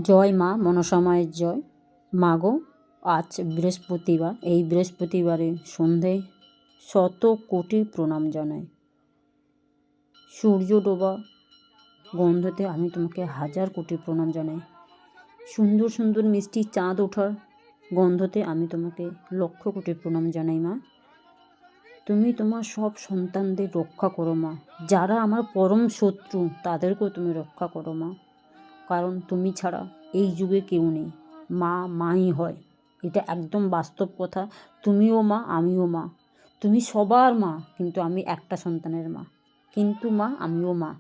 জয় মা মনসা মায়ের জয়। মা গো, আজ বৃহস্পতিবার, এই বৃহস্পতিবারে সন্ধ্যায় শত কোটি প্রণাম জানাই। সূর্য ডোবা গন্ধতে আমি তোমাকে হাজার কোটি প্রণাম জানাই। সুন্দর সুন্দর মিষ্টি চাঁদ ওঠার গন্ধতে আমি তোমাকে লক্ষ কোটি প্রণাম জানাই। মা, তুমি তোমার সব সন্তানদের রক্ষা করো মা। যারা আমার পরম শত্রু তাদেরকেও তুমি রক্ষা করো মা, কারণ তুমি ছাড়া এই যুগে কেউ নেই। মা মাই হয়, এটা একদম বাস্তব কথা। তুমিও মা, আমিও মা। তুমি সবার মা, কিন্তু আমি একটা সন্তানের মা। কিন্তু মা, আমিও মা।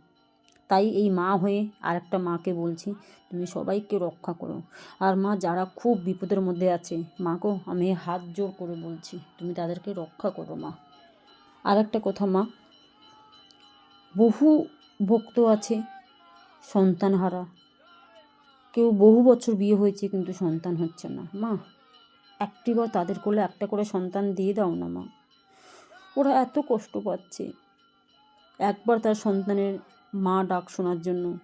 তাই এই মা হয়ে আরেকটা মাকে বলছি, তুমি সবাইকে রক্ষা করো। আর মা, যারা খুব বিপদের মধ্যে আছে, মা গো, আমি হাত জোর করে বলছি, তুমি তাদেরকে রক্ষা করো মা। আর একটা কথা মা, বহু ভক্ত আছে সন্তানহারা, কেউ বহু বছর বিয়ে হয়েছে কিন্তু সন্তান হচ্ছে না। মা, একটিবার তাদের কোলে একটা করে সন্তান দিয়ে দাও না মা। ওরা এত কষ্ট পাচ্ছে, একবার তার সন্তানের মা ডাক শোনার জন্য,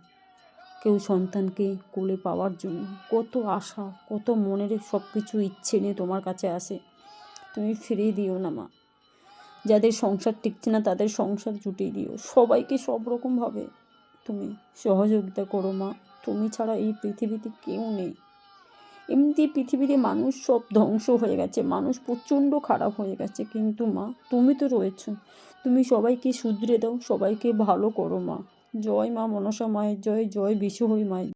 কেউ সন্তানকে কোলে পাওয়ার জন্য কত আশা, কত মনের সব কিছু ইচ্ছে নিয়ে তোমার কাছে আসে। তুমি ফিরিয়ে দিও না মা। যাদের সংসার টিকছে না তাদের সংসার জুটিয়ে দিও। সবাইকে সব রকমভাবে তুমি সহযোগিতা করো মা। তুমি ছাড়া এই পৃথিবীতে কেউ নেই। এমনি পৃথিবীতে মানুষ সব ধ্বংস হয়ে গেছে, মানুষ প্রচণ্ড খারাপ হয়ে গেছে, কিন্তু মা, তুমি তো রয়েছো। তুমি সবাইকে শুধরে দাও, সবাইকে ভালো করো মা। জয় মা মনসা মায়ের জয়, জয় বিশ্বহরি মায়ের।